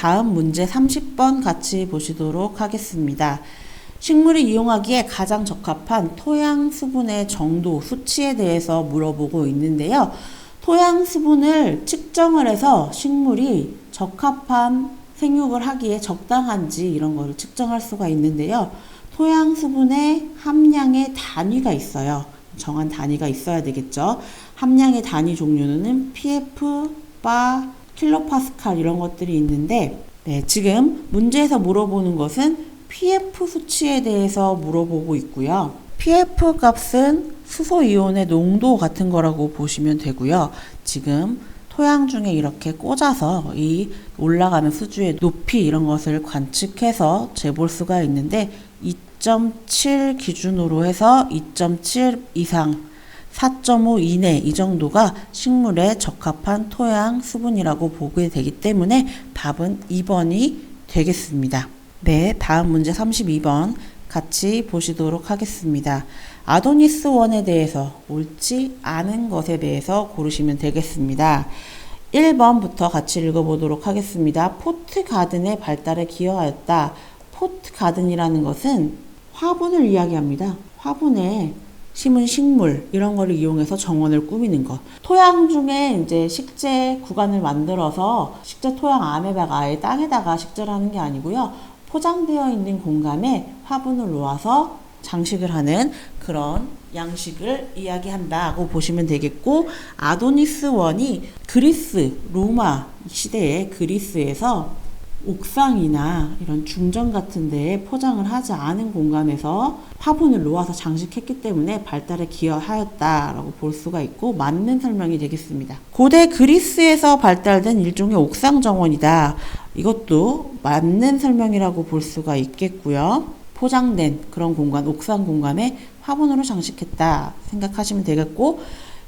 다음 문제 30번 같이 보시도록 하겠습니다. 식물이 이용하기에 가장 적합한 토양 수분의 정도, 수치에 대해서 물어보고 있는데요. 토양 수분을 측정을 해서 식물이 적합한 생육을 하기에 적당한지 이런 거를 측정할 수가 있는데요. 토양 수분의 함량의 단위가 있어요. 정한 단위가 있어야 되겠죠. 함량의 단위 종류는 ppb, 바, 킬로파스칼 이런 것들이 있는데 지금 문제에서 물어보는 것은 pF 수치에 대해서 물어보고 있고요. pF 값은 수소이온의 농도 같은 거라고 보시면 되고요. 지금 토양 중에 이렇게 꽂아서 이 올라가는 수주의 높이 이런 것을 관측해서 재볼 수가 있는데 2.7 기준으로 해서 2.7 이상 4.5 이내 이 정도가 식물에 적합한 토양 수분이라고 보게 되기 때문에 답은 2번이 되겠습니다. 네, 다음 문제 32번 같이 보시도록 하겠습니다. 아도니스 원에 대해서 옳지 않은 것에 대해서 고르시면 되겠습니다. 1번부터 같이 읽어보도록 하겠습니다. 포트 가든의 발달에 기여하였다. 포트 가든이라는 것은 화분을 이야기합니다. 화분에 심은 식물 이런 거를 이용해서 정원을 꾸미는 것. 토양 중에 이제 식재 구간을 만들어서 식재 토양 안에다가 아예 땅에다가 식재를 하는 게 아니고요. 포장되어 있는 공간에 화분을 놓아서 장식을 하는 그런 양식을 이야기한다고 보시면 되겠고, 아도니스 원이 그리스, 로마 시대의 그리스에서 옥상이나 이런 중정 같은 데에 포장을 하지 않은 공간에서 화분을 놓아서 장식했기 때문에 발달에 기여하였다라고 볼 수가 있고 맞는 설명이 되겠습니다. 고대 그리스에서 발달된 일종의 옥상 정원이다. 이것도 맞는 설명이라고 볼 수가 있겠고요. 포장된 그런 공간, 옥상 공간에 화분으로 장식했다 생각하시면 되겠고,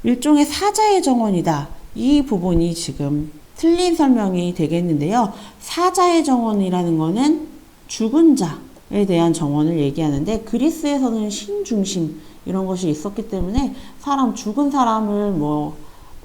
일종의 사자의 정원이다. 이 부분이 지금 틀린 설명이 되겠는데요. 사자의 정원이라는 거는 죽은 자에 대한 정원을 얘기하는데, 그리스에서는 신 중심 이런 것이 있었기 때문에 죽은 사람을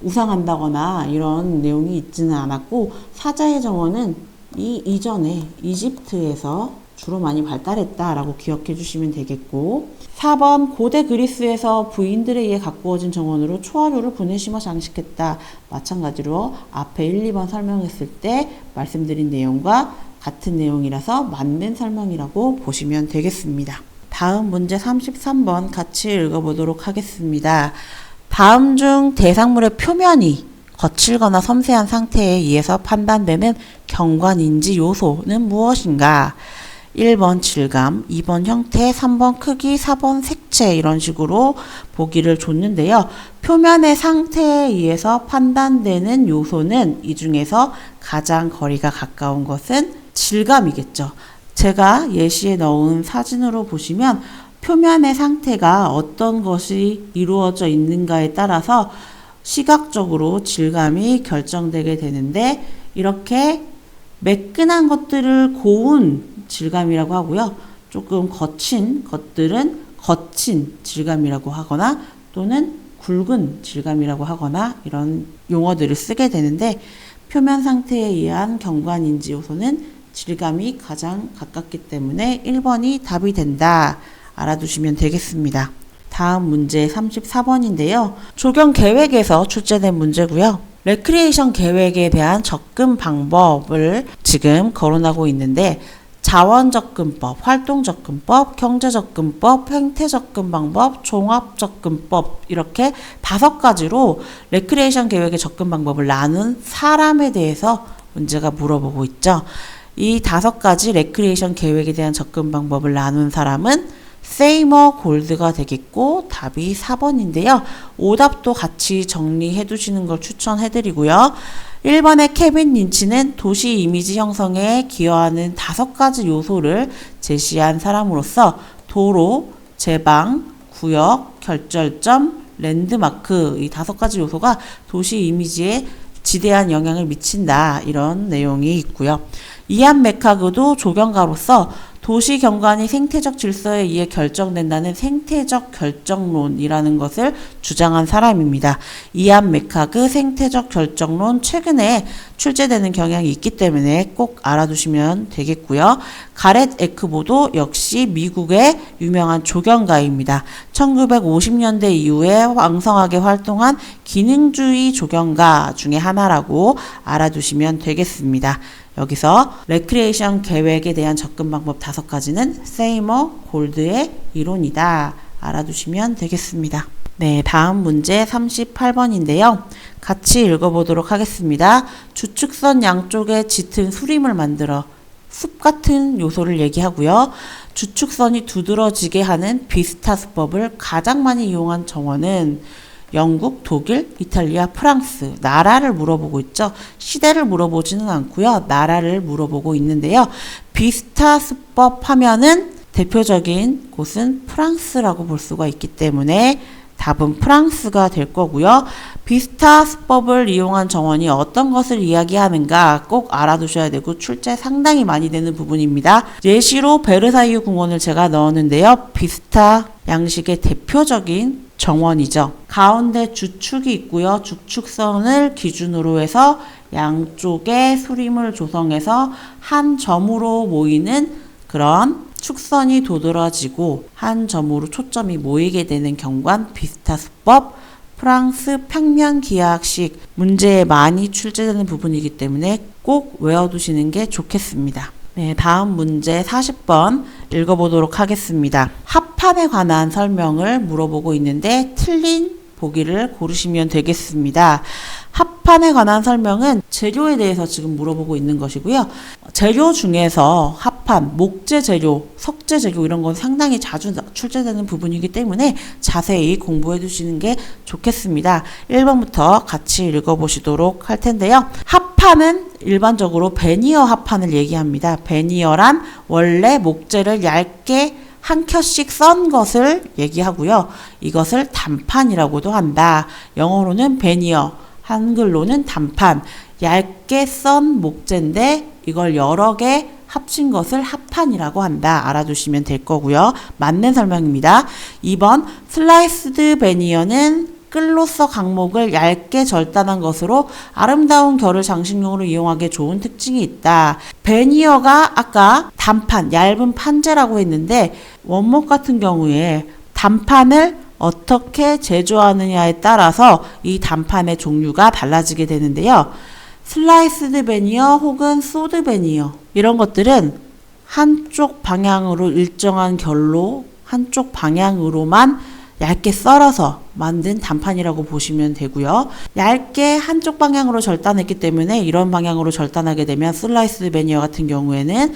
우상한다거나 이런 내용이 있지는 않았고, 사자의 정원은 이전에 이집트에서 주로 많이 발달했다라고 기억해 주시면 되겠고, 4번 고대 그리스에서 부인들에 의해 가꾸어진 정원으로 초하루를 분에 심어 장식했다. 마찬가지로 앞에 1, 2번 설명했을 때 말씀드린 내용과 같은 내용이라서 맞는 설명이라고 보시면 되겠습니다. 다음 문제 33번 같이 읽어보도록 하겠습니다. 다음 중 대상물의 표면이 거칠거나 섬세한 상태에 의해서 판단되는 경관인지 요소는 무엇인가? 1번 질감, 2번 형태, 3번 크기, 4번 색채 이런 식으로 보기를 줬는데요. 표면의 상태에 의해서 판단되는 요소는 이 중에서 가장 거리가 가까운 것은 질감이겠죠. 제가 예시에 넣은 사진으로 보시면 표면의 상태가 어떤 것이 이루어져 있는가에 따라서 시각적으로 질감이 결정되게 되는데, 이렇게 매끈한 것들을 고운 질감이라고 하고요. 조금 거친 것들은 거친 질감이라고 하거나 또는 굵은 질감이라고 하거나 이런 용어들을 쓰게 되는데, 표면 상태에 의한 경관인지 요소는 질감이 가장 가깝기 때문에 1번이 답이 된다. 알아두시면 되겠습니다. 다음 문제 34번인데요. 조경 계획에서 출제된 문제고요. 레크리에이션 계획에 대한 접근 방법을 지금 거론하고 있는데, 자원접근법, 활동접근법, 경제접근법, 행태접근 방법, 종합접근법 이렇게 5가지로 레크리에이션 계획의 접근 방법을 나눈 사람에 대해서 문제가 물어보고 있죠. 이 5가지 레크리에이션 계획에 대한 접근 방법을 나눈 사람은 세이머 골드가 되겠고, 답이 4번인데요. 오답도 같이 정리해 두시는 걸 추천해 드리고요. 1번의 케빈 린치는 도시 이미지 형성에 기여하는 5가지 요소를 제시한 사람으로서 도로, 제방, 구역, 결절점, 랜드마크 이 5가지 요소가 도시 이미지에 지대한 영향을 미친다. 이런 내용이 있고요. 이안 맥하그도 조경가로서 도시 경관이 생태적 질서에 의해 결정된다는 생태적 결정론이라는 것을 주장한 사람입니다. 이안 맥하그 생태적 결정론 최근에 출제되는 경향이 있기 때문에 꼭 알아두시면 되겠고요. 가렛 에크보도 역시 미국의 유명한 조경가입니다. 1950년대 이후에 왕성하게 활동한 기능주의 조경가 중에 하나라고 알아두시면 되겠습니다. 여기서 레크리에이션 계획에 대한 접근 방법 5가지는 세이머 골드의 이론이다. 알아두시면 되겠습니다. 네, 다음 문제 38번인데요. 같이 읽어보도록 하겠습니다. 주축선 양쪽에 짙은 수림을 만들어 숲 같은 요소를 얘기하고요. 주축선이 두드러지게 하는 비스타 수법을 가장 많이 이용한 정원은 영국, 독일, 이탈리아, 프랑스 나라를 물어보고 있죠. 시대를 물어보지는 않고요. 나라를 물어보고 있는데요. 비스타 수법 하면은 대표적인 곳은 프랑스라고 볼 수가 있기 때문에 답은 프랑스가 될 거고요. 비스타 수법을 이용한 정원이 어떤 것을 이야기하는가 꼭 알아두셔야 되고 출제 상당히 많이 되는 부분입니다. 예시로 베르사유 궁원을 제가 넣었는데요. 비스타 양식의 대표적인 정원이죠. 가운데 주축이 있고요. 주축선을 기준으로 해서 양쪽에 수림을 조성해서 한 점으로 모이는 그런 축선이 도드라지고 한 점으로 초점이 모이게 되는 경관 비스타 수법, 프랑스 평면 기하학식 문제에 많이 출제되는 부분이기 때문에 꼭 외워두시는 게 좋겠습니다. 네, 다음 문제 40번 읽어보도록 하겠습니다. 합판에 관한 설명을 물어보고 있는데 틀린 보기를 고르시면 되겠습니다. 합판에 관한 설명은 재료에 대해서 지금 물어보고 있는 것이고요. 재료 중에서 합판, 목재 재료, 석재 재료 이런 건 상당히 자주 출제되는 부분이기 때문에 자세히 공부해 두시는 게 좋겠습니다. 1번부터 같이 읽어보시도록 할 텐데요. 합판은 일반적으로 베니어 합판을 얘기합니다. 베니어란 원래 목재를 얇게 한 켜씩 썬 것을 얘기하고요. 이것을 단판이라고도 한다. 영어로는 베니어, 한글로는 단판. 얇게 썬 목재인데 이걸 여러 개 합친 것을 합판이라고 한다. 알아두시면 될 거고요. 맞는 설명입니다. 2번 슬라이스드 베니어는 끌로서 강목을 얇게 절단한 것으로 아름다운 결을 장식용으로 이용하기에 좋은 특징이 있다. 베니어가 아까 단판, 얇은 판재라고 했는데 원목 같은 경우에 단판을 어떻게 제조하느냐에 따라서 이 단판의 종류가 달라지게 되는데요. 슬라이스드 베니어 혹은 소드 베니어 이런 것들은 한쪽 방향으로 일정한 결로 한쪽 방향으로만 얇게 썰어서 만든 단판이라고 보시면 되고요. 얇게 한쪽 방향으로 절단했기 때문에 이런 방향으로 절단하게 되면 슬라이스 베니어 같은 경우에는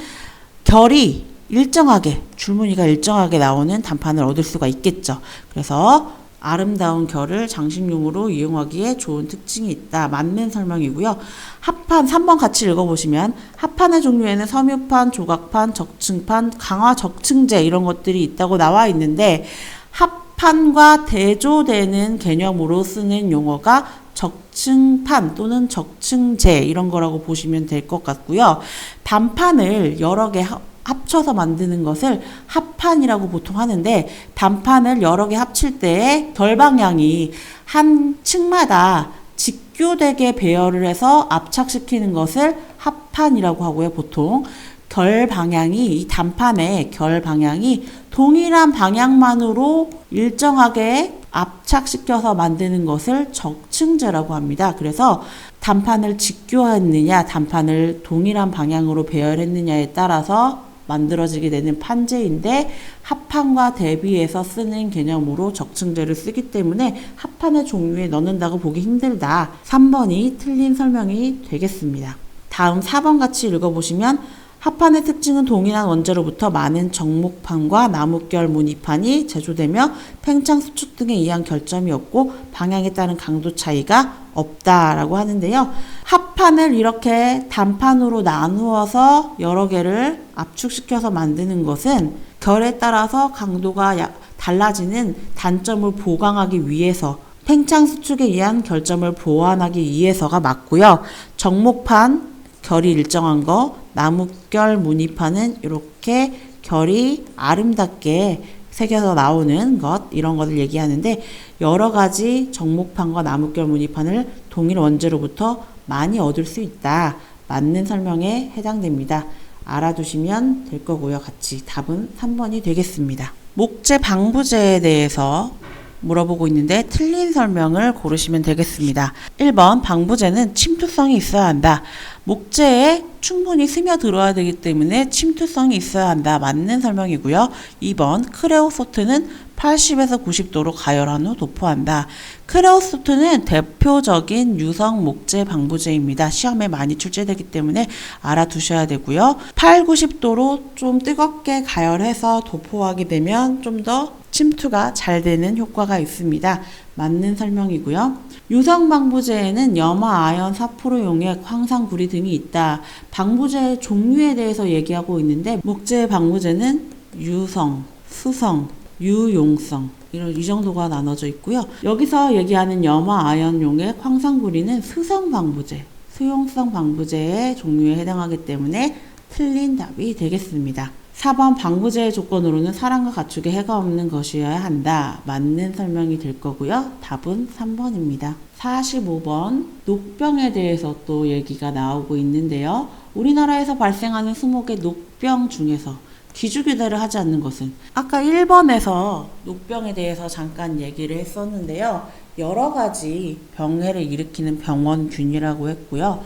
결이 일정하게, 줄무늬가 일정하게 나오는 단판을 얻을 수가 있겠죠. 그래서 아름다운 결을 장식용으로 이용하기에 좋은 특징이 있다. 맞는 설명이고요. 합판 3번 같이 읽어보시면 합판의 종류에는 섬유판, 조각판, 적층판, 강화 적층제 이런 것들이 있다고 나와 있는데 합판과 대조되는 개념으로 쓰는 용어가 적층판 또는 적층제 이런 거라고 보시면 될 것 같고요. 단판을 여러 개 합쳐서 만드는 것을 합판이라고 보통 하는데 단판을 여러 개 합칠 때의 결 방향이 한 층마다 직교되게 배열을 해서 압착시키는 것을 합판이라고 하고요. 보통 결 방향이 이 단판의 결 방향이 동일한 방향만으로 일정하게 압착시켜서 만드는 것을 적층제라고 합니다. 그래서 단판을 직교했느냐 단판을 동일한 방향으로 배열했느냐에 따라서 만들어지게 되는 판재인데 합판과 대비해서 쓰는 개념으로 적층제를 쓰기 때문에 합판의 종류에 넣는다고 보기 힘들다. 3번이 틀린 설명이 되겠습니다. 다음 4번 같이 읽어보시면 합판의 특징은 동일한 원재로부터 많은 정목판과 나뭇결 무늬판이 제조되며 팽창 수축 등에 의한 결점이 없고 방향에 따른 강도 차이가 없다라고 하는데요. 합판을 이렇게 단판으로 나누어서 여러 개를 압축시켜서 만드는 것은 결에 따라서 강도가 달라지는 단점을 보강하기 위해서 팽창 수축에 의한 결점을 보완하기 위해서가 맞고요. 정목판 결이 일정한 거, 나뭇결 무늬판은 이렇게 결이 아름답게 새겨서 나오는 것, 이런 것을 얘기하는데, 여러 가지 정목판과 나뭇결 무늬판을 동일 원재로부터 많이 얻을 수 있다. 맞는 설명에 해당됩니다. 알아두시면 될 거고요. 같이 답은 3번이 되겠습니다. 목재 방부제에 대해서 물어보고 있는데 틀린 설명을 고르시면 되겠습니다. 1번 방부제는 침투성이 있어야 한다. 목재에 충분히 스며들어야 되기 때문에 침투성이 있어야 한다. 맞는 설명이고요. 2번 크레오소트는 80에서 90도로 가열한 후 도포한다. 크레오소트는 대표적인 유성 목재 방부제입니다. 시험에 많이 출제되기 때문에 알아두셔야 되고요. 8, 90도로 좀 뜨겁게 가열해서 도포하게 되면 좀 더 침투가 잘 되는 효과가 있습니다. 맞는 설명이고요. 유성 방부제에는 염화, 아연, 사포로 용액, 황산구리 등이 있다. 방부제 종류에 대해서 얘기하고 있는데 목재 방부제는 유성, 수성, 유용성 이 정도가 나눠져 있고요. 여기서 얘기하는 염화, 아연, 용액, 황산구리는 수성 방부제, 수용성 방부제의 종류에 해당하기 때문에 틀린 답이 되겠습니다. 4번 방부제의 조건으로는 사람과 가축에 해가 없는 것이어야 한다. 맞는 설명이 될 거고요. 답은 3번입니다. 45번 녹병에 대해서 또 얘기가 나오고 있는데요. 우리나라에서 발생하는 수목의 녹병 중에서 기주교대를 하지 않는 것은, 아까 1번에서 녹병에 대해서 잠깐 얘기를 했었는데요. 여러 가지 병해를 일으키는 병원균이라고 했고요.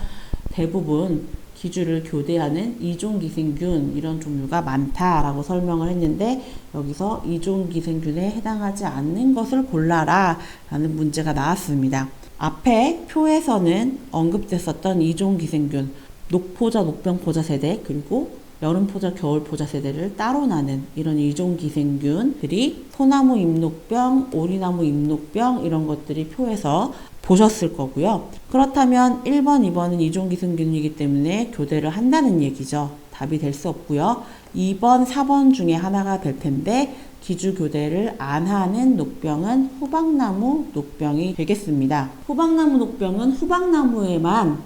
대부분 기주를 교대하는 이종기생균 이런 종류가 많다라고 설명을 했는데, 여기서 이종기생균에 해당하지 않는 것을 골라라 라는 문제가 나왔습니다. 앞에 표에서는 언급됐었던 이종기생균, 녹포자, 녹병포자 세대, 그리고 여름포자, 겨울포자 세대를 따로 나눈 이런 이종기생균들이 소나무 잎녹병, 오리나무 잎녹병 이런 것들이 표에서 보셨을 거고요. 그렇다면 1번, 2번은 이종기생균이기 때문에 교대를 한다는 얘기죠. 답이 될 수 없고요. 2번, 4번 중에 하나가 될 텐데 기주 교대를 안 하는 녹병은 후박나무 녹병이 되겠습니다. 후박나무 녹병은 후박나무에만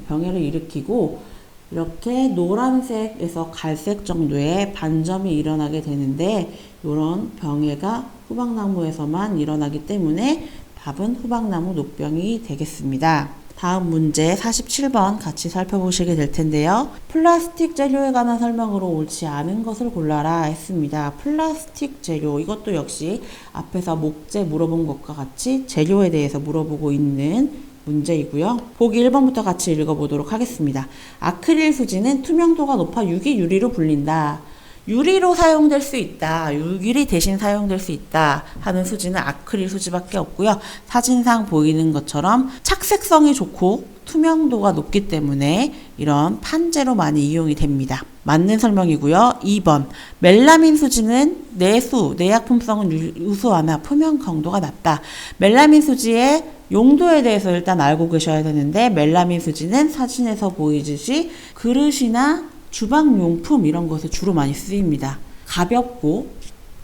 병해를 일으키고 이렇게 노란색에서 갈색 정도의 반점이 일어나게 되는데, 이런 병해가 후박나무에서만 일어나기 때문에 답은 후박나무 녹병이 되겠습니다. 다음 문제 47번 같이 살펴보시게 될 텐데요. 플라스틱 재료에 관한 설명으로 옳지 않은 것을 골라라 했습니다. 플라스틱 재료, 이것도 역시 앞에서 목재 물어본 것과 같이 재료에 대해서 물어보고 있는 문제이고요. 보기 1번부터 같이 읽어보도록 하겠습니다. 아크릴 수지는 투명도가 높아 유기 유리로 불린다. 유리로 사용될 수 있다. 유리 대신 사용될 수 있다 하는 수지는 아크릴 수지밖에 없고요. 사진상 보이는 것처럼 착색성이 좋고 투명도가 높기 때문에 이런 판재로 많이 이용이 됩니다. 맞는 설명이고요. 2번 멜라민 수지는 내약품성은 우수하나 표면 강도가 낮다. 멜라민 수지의 용도에 대해서 일단 알고 계셔야 되는데, 멜라민 수지는 사진에서 보이듯이 그릇이나 주방용품 이런 것에 주로 많이 쓰입니다. 가볍고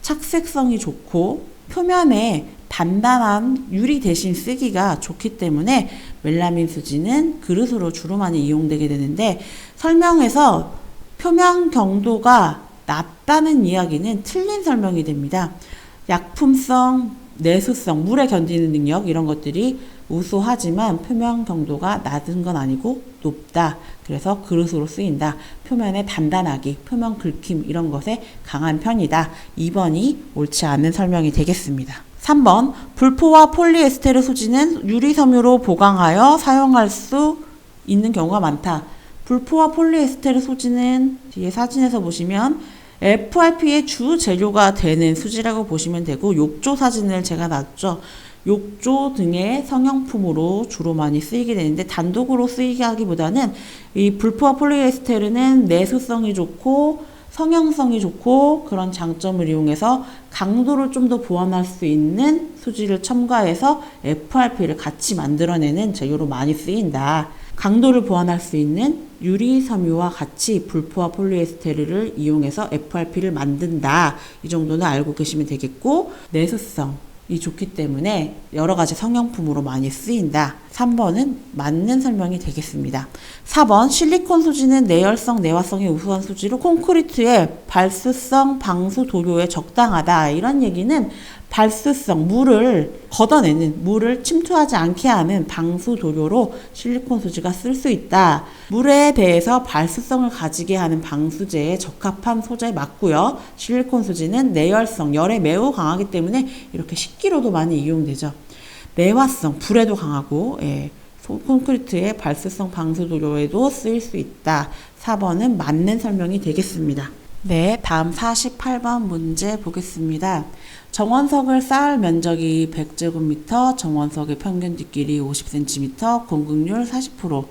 착색성이 좋고 표면에 단단한 유리 대신 쓰기가 좋기 때문에 멜라민 수지는 그릇으로 주로 많이 이용되게 되는데, 설명에서 표면 경도가 낮다는 이야기는 틀린 설명이 됩니다. 약품성, 내수성, 물에 견디는 능력 이런 것들이 우수하지만 표면 경도가 낮은 건 아니고 높다. 그래서 그릇으로 쓰인다. 표면의 단단하기, 표면 긁힘 이런 것에 강한 편이다. 2번이 옳지 않은 설명이 되겠습니다. 3번 불포와 폴리에스테르 수지는 유리섬유로 보강하여 사용할 수 있는 경우가 많다. 불포와 폴리에스테르 수지는 뒤에 사진에서 보시면 FRP의 주 재료가 되는 수지라고 보시면 되고, 욕조 사진을 제가 놨죠. 욕조 등의 성형품으로 주로 많이 쓰이게 되는데, 단독으로 쓰이게 하기보다는 이 불포와 폴리에스테르는 내수성이 좋고 성형성이 좋고 그런 장점을 이용해서 강도를 좀 더 보완할 수 있는 수지를 첨가해서 FRP를 같이 만들어내는 재료로 많이 쓰인다. 강도를 보완할 수 있는 유리섬유와 같이 불포와 폴리에스테르를 이용해서 FRP를 만든다. 이 정도는 알고 계시면 되겠고, 내수성, 좋기 때문에 여러 가지 성형품으로 많이 쓰인다. 3번은 맞는 설명이 되겠습니다. 4번 실리콘 수지는 내열성, 내화성이 우수한 수지로 콘크리트의 발수성, 방수 도료에 적당하다. 이런 얘기는 발수성, 물을 걷어내는, 물을 침투하지 않게 하는 방수 도료로 실리콘 수지가 쓸 수 있다. 물에 대해서 발수성을 가지게 하는 방수제에 적합한 소재 맞고요. 실리콘 수지는 내열성, 열에 매우 강하기 때문에 이렇게 식기로도 많이 이용되죠. 내화성, 불에도 강하고 콘크리트의 발수성 방수 도료에도 쓰일 수 있다. 4번은 맞는 설명이 되겠습니다. 네, 다음 48번 문제 보겠습니다. 정원석을 쌓을 면적이 100제곱미터, 정원석의 평균 뒷길이 50cm, 공급률 40%,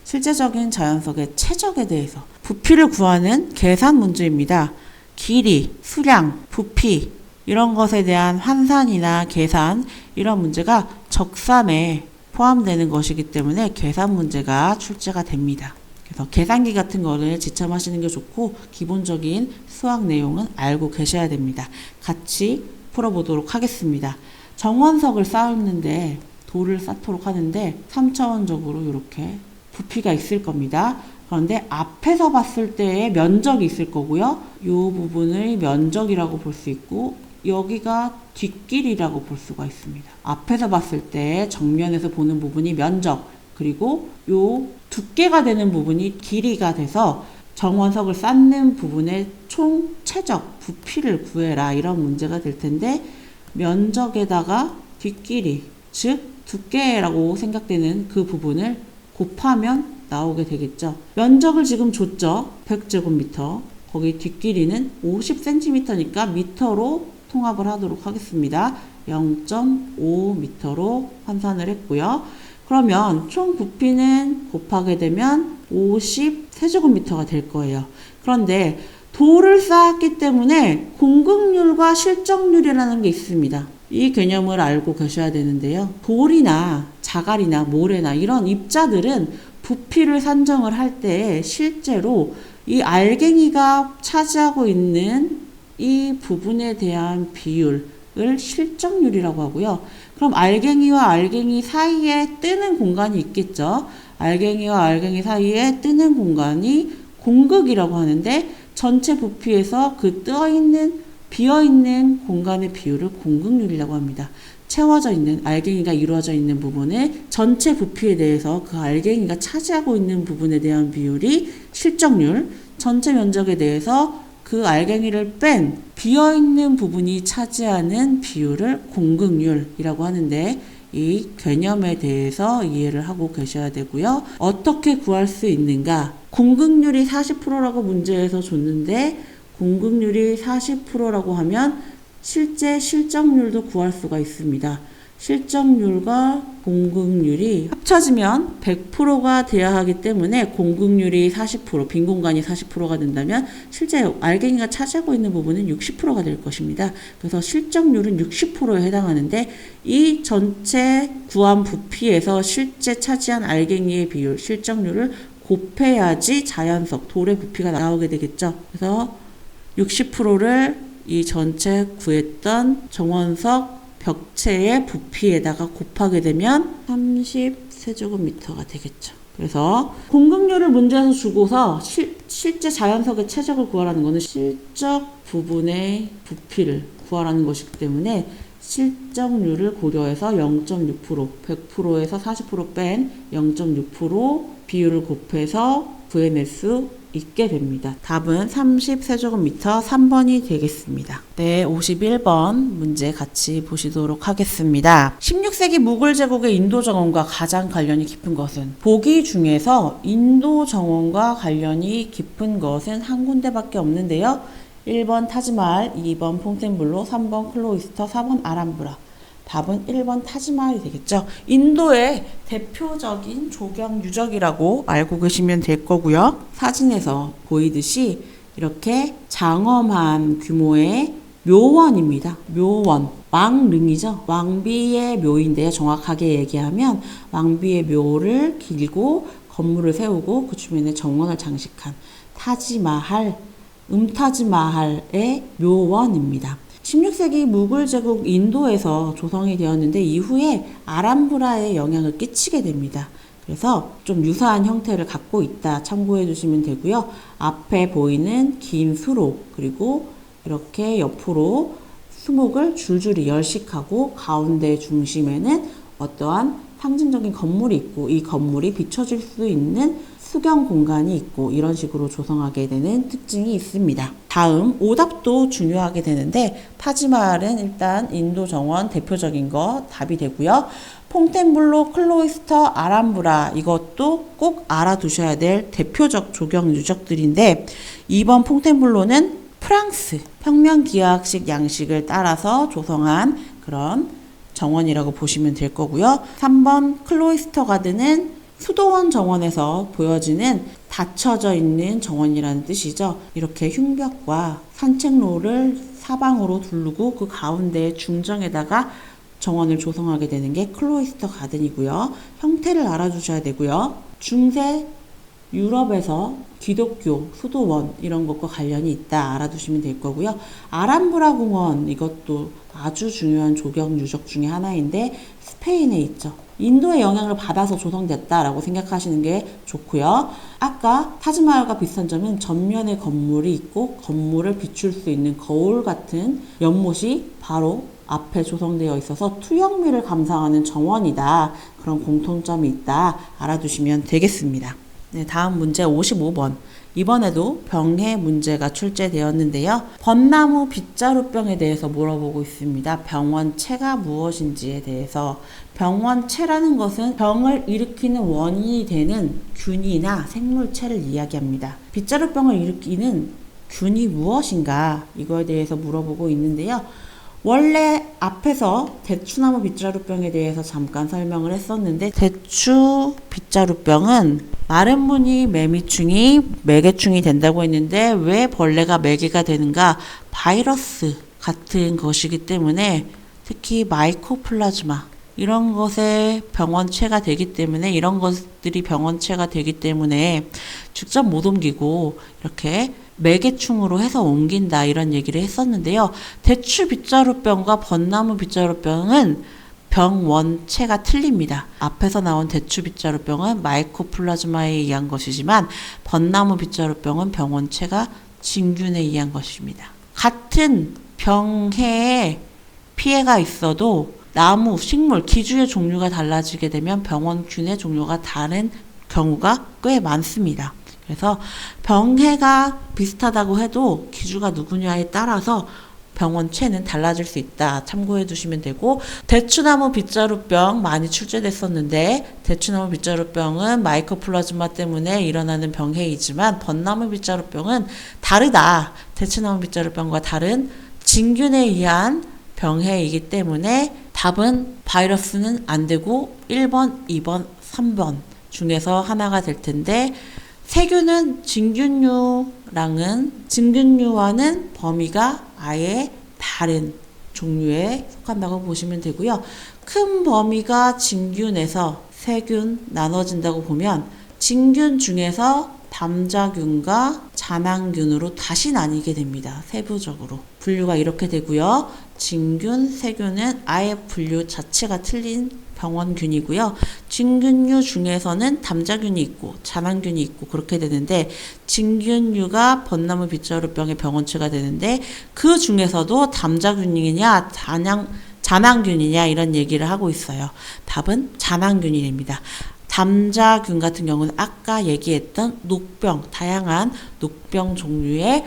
실제적인 자연석의 최적에 대해서 부피를 구하는 계산 문제입니다. 길이, 수량, 부피 이런 것에 대한 환산이나 계산 이런 문제가 적산에 포함되는 것이기 때문에 계산 문제가 출제가 됩니다. 그래서 계산기 같은 거를 지참하시는 게 좋고 기본적인 수학 내용은 알고 계셔야 됩니다. 같이 풀어보도록 하겠습니다. 정원석을 쌓는데 돌을 쌓도록 하는데 3차원적으로 이렇게 부피가 있을 겁니다. 그런데 앞에서 봤을 때의 면적이 있을 거고요. 이 부분의 면적이라고 볼 수 있고 여기가 뒷길이라고 볼 수가 있습니다. 앞에서 봤을 때 정면에서 보는 부분이 면적 그리고 요 두께가 되는 부분이 길이가 돼서 정원석을 쌓는 부분의 총 최적 부피를 구해라 이런 문제가 될 텐데 면적에다가 뒷길이 즉 두께라고 생각되는 그 부분을 곱하면 나오게 되겠죠. 면적을 지금 줬죠. 100제곱미터 거기 뒷길이는 50cm니까 미터로 통합을 하도록 하겠습니다. 0.5m로 환산을 했고요. 그러면 총 부피는 곱하게 되면 50세제곱미터가 될 거예요. 그런데 돌을 쌓았기 때문에 공급률과 실적률이라는 게 있습니다. 이 개념을 알고 계셔야 되는데요. 돌이나 자갈이나 모래나 이런 입자들은 부피를 산정을 할 때 실제로 이 알갱이가 차지하고 있는 이 부분에 대한 비율을 실적률이라고 하고요. 그럼 알갱이와 알갱이 사이에 뜨는 공간이 있겠죠. 알갱이와 알갱이 사이에 뜨는 공간이 공극이라고 하는데 전체 부피에서 그 비어있는 공간의 비율을 공극률이라고 합니다. 채워져 있는 알갱이가 이루어져 있는 부분의 전체 부피에 대해서 그 알갱이가 차지하고 있는 부분에 대한 비율이 실적률, 전체 면적에 대해서 그 알갱이를 뺀 비어있는 부분이 차지하는 비율을 공극률이라고 하는데 이 개념에 대해서 이해를 하고 계셔야 되고요. 어떻게 구할 수 있는가? 공극률이 40%라고 문제에서 줬는데 공극률이 40%라고 하면 실제 실적률도 구할 수가 있습니다. 실적률과 공극률이 합쳐지면 100%가 돼야 하기 때문에 공극률이 40%, 빈 공간이 40%가 된다면 실제 알갱이가 차지하고 있는 부분은 60%가 될 것입니다. 그래서 실적률은 60%에 해당하는데 이 전체 구한 부피에서 실제 차지한 알갱이의 비율, 실적률을 곱해야지 자연석, 돌의 부피가 나오게 되겠죠. 그래서 60%를 이 전체 구했던 정원석 벽체의 부피에다가 곱하게 되면 30세제곱미터가 되겠죠. 그래서 공급률을 문제에서 주고서 실제 자연석의 최적을 구하라는 것은 실적 부분의 부피를 구하라는 것이기 때문에 실적률을 고려해서 0.6%, 100%에서 40% 뺀 0.6% 비율을 곱해서 구해낼 수 있게 됩니다. 답은 30세제곱미터 3번이 되겠습니다. 네, 51번 문제 같이 보시도록 하겠습니다. 16세기 무굴 제국의 인도 정원과 가장 관련이 깊은 것은? 보기 중에서 인도 정원과 관련이 깊은 것은 한 군데밖에 없는데요. 1번 타지마할, 2번 퐁텐블로, 3번 클로이스터, 4번 아람브라. 답은 1번 타지마할이 되겠죠. 인도의 대표적인 조경 유적이라고 알고 계시면 될 거고요. 사진에서 보이듯이 이렇게 장엄한 규모의 묘원입니다. 묘원, 왕릉이죠. 왕비의 묘인데요. 정확하게 얘기하면 왕비의 묘를 길고 건물을 세우고 그 주변에 정원을 장식한 타지마할, 음타지마할의 묘원입니다. 16세기 무굴 제국 인도에서 조성이 되었는데 이후에 아람브라에 영향을 끼치게 됩니다. 그래서 좀 유사한 형태를 갖고 있다 참고해 주시면 되고요. 앞에 보이는 긴 수로 그리고 이렇게 옆으로 수목을 줄줄이 열식하고 가운데 중심에는 어떠한 상징적인 건물이 있고 이 건물이 비춰질 수 있는 수경 공간이 있고 이런 식으로 조성하게 되는 특징이 있습니다. 다음 오답도 중요하게 되는데 타지마할은 일단 인도 정원 대표적인 거 답이 되고요. 퐁텐블로, 클로이스터, 아람브라 이것도 꼭 알아두셔야 될 대표적 조경 유적들인데 2번 퐁텐블로는 프랑스 평면기하학식 양식을 따라서 조성한 그런 정원이라고 보시면 될 거고요. 3번 클로이스터 가든은 수도원 정원에서 보여지는 닫혀져 있는 정원이라는 뜻이죠. 이렇게 흉벽과 산책로를 사방으로 두르고 그 가운데 중정에다가 정원을 조성하게 되는 게 클로이스터 가든이고요. 형태를 알아주셔야 되고요. 중세 유럽에서 기독교 수도원 이런 것과 관련이 있다 알아두시면 될 거고요. 아람브라 공원 이것도 아주 중요한 조경 유적 중에 하나인데 스페인에 있죠. 인도의 영향을 받아서 조성됐다라고 생각하시는 게 좋고요. 아까 타지마할과 비슷한 점은 전면에 건물이 있고 건물을 비출 수 있는 거울 같은 연못이 바로 앞에 조성되어 있어서 투영미를 감상하는 정원이다. 그런 공통점이 있다. 알아두시면 되겠습니다. 네, 다음 문제 55번. 이번에도 병해 문제가 출제되었는데요. 벚나무 빗자루병에 대해서 물어보고 있습니다. 병원체가 무엇인지에 대해서. 병원체라는 것은 병을 일으키는 원인이 되는 균이나 생물체를 이야기합니다. 빗자루병을 일으키는 균이 무엇인가 이거에 대해서 물어보고 있는데요. 원래 앞에서 대추나무 빗자루병에 대해서 잠깐 설명을 했었는데 대추 빗자루병은 마른 무늬 매미충이 매개충이 된다고 했는데 왜 벌레가 매개가 되는가? 바이러스 같은 것이기 때문에 특히 마이코플라즈마 이런 것에 병원체가 되기 때문에 이런 것들이 병원체가 되기 때문에 직접 못 옮기고 이렇게 매개충으로 해서 옮긴다 이런 얘기를 했었는데요. 대추 빗자루병과 벚나무 빗자루병은 병원체가 틀립니다. 앞에서 나온 대추 빗자루병은 마이코플라즈마에 의한 것이지만 벚나무 빗자루병은 병원체가 진균에 의한 것입니다. 같은 병해에 피해가 있어도 나무, 식물, 기주의 종류가 달라지게 되면 병원균의 종류가 다른 경우가 꽤 많습니다. 그래서 병해가 비슷하다고 해도 기주가 누구냐에 따라서 병원체는 달라질 수 있다. 참고해 두시면 되고 대추나무 빗자루병 많이 출제됐었는데 대추나무 빗자루병은 마이코플라즈마 때문에 일어나는 병해이지만 벚나무 빗자루병은 다르다. 대추나무 빗자루병과 다른 진균에 의한 병해이기 때문에 답은 바이러스는 안 되고 1번, 2번, 3번 중에서 하나가 될 텐데 세균은 진균류와는 범위가 아예 다른 종류에 속한다고 보시면 되고요. 큰 범위가 진균에서 세균 나눠진다고 보면 진균 중에서 담자균과 잔항균으로 다시 나뉘게 됩니다. 세부적으로. 분류가 이렇게 되고요. 진균, 세균은 아예 분류 자체가 틀린 병원균이고요. 진균류 중에서는 담자균이 있고 잔항균이 있고 그렇게 되는데 진균류가 벚나무 빗자루병의 병원체가 되는데 그 중에서도 담자균이냐 잔항균이냐 이런 얘기를 하고 있어요. 답은 잔항균이 됩니다. 담자균 같은 경우는 아까 얘기했던 녹병, 다양한 녹병 종류의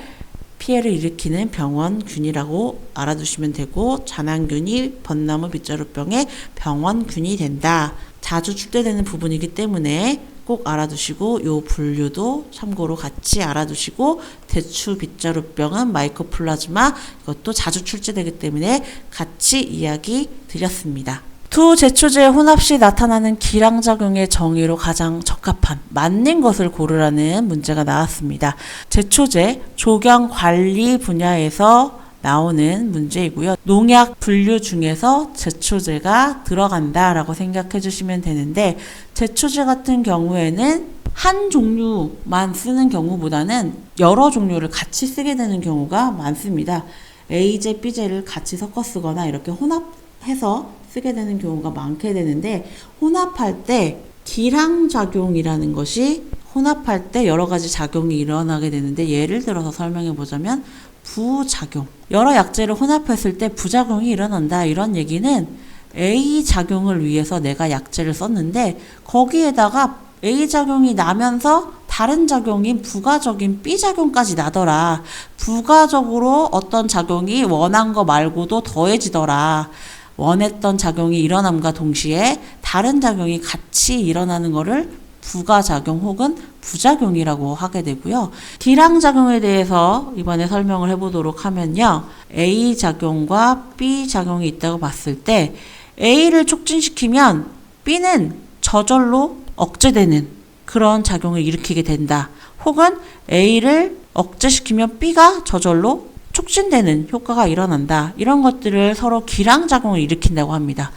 피해를 일으키는 병원균이라고 알아두시면 되고 잔항균이 벚나무 빗자루병의 병원균이 된다. 자주 출제되는 부분이기 때문에 꼭 알아두시고 요 분류도 참고로 같이 알아두시고 대추 빗자루병은 마이코플라즈마 이것도 자주 출제되기 때문에 같이 이야기 드렸습니다. 두 제초제의 혼합 시 나타나는 기량작용의 정의로 가장 적합한 맞는 것을 고르라는 문제가 나왔습니다. 제초제 조경 관리 분야에서 나오는 문제이고요. 농약 분류 중에서 제초제가 들어간다라고 생각해 주시면 되는데 제초제 같은 경우에는 한 종류만 쓰는 경우보다는 여러 종류를 같이 쓰게 되는 경우가 많습니다. A제, B제를 같이 섞어 쓰거나 이렇게 혼합해서 쓰게 되는 경우가 많게 되는데, 혼합할 때 기량작용이라는 것이 혼합할 때 여러 가지 작용이 일어나게 되는데, 예를 들어서 설명해 보자면 부작용. 여러 약재를 혼합했을 때 부작용이 일어난다. 이런 얘기는 A 작용을 위해서 내가 약재를 썼는데 거기에다가 A 작용이 나면서 다른 작용인 부가적인 B 작용까지 나더라. 부가적으로 어떤 작용이 원한 거 말고도 더해지더라. 원했던 작용이 일어남과 동시에 다른 작용이 같이 일어나는 거를 부가작용 혹은 부작용이라고 하게 되고요. 기량작용에 대해서 이번에 설명을 해보도록 하면요. A작용과 B작용이 있다고 봤을 때 A를 촉진시키면 B는 저절로 억제되는 그런 작용을 일으키게 된다. 혹은 A를 억제시키면 B가 저절로 촉진되는 효과가 일어난다. 이런 것들을 서로 기량작용을 일으킨다고 합니다.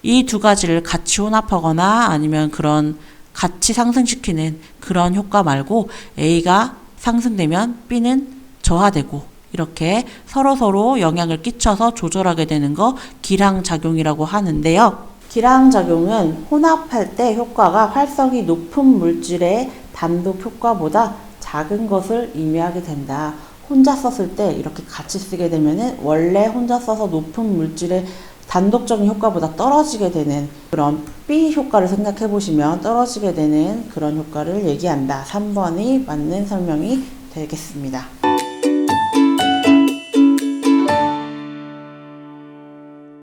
이 두 가지를 같이 혼합하거나 아니면 그런 같이 상승시키는 그런 효과 말고 A가 상승되면 B는 저하되고 이렇게 서로서로 영향을 끼쳐서 조절하게 되는 거 기량작용이라고 하는데요. 기량작용은 혼합할 때 효과가 활성이 높은 물질의 단독 효과보다 작은 것을 의미하게 된다. 혼자 썼을 때 이렇게 같이 쓰게 되면은 원래 혼자 써서 높은 물질의 단독적인 효과보다 떨어지게 되는 그런 B 효과를 생각해 보시면 떨어지게 되는 그런 효과를 얘기한다. 3번이 맞는 설명이 되겠습니다.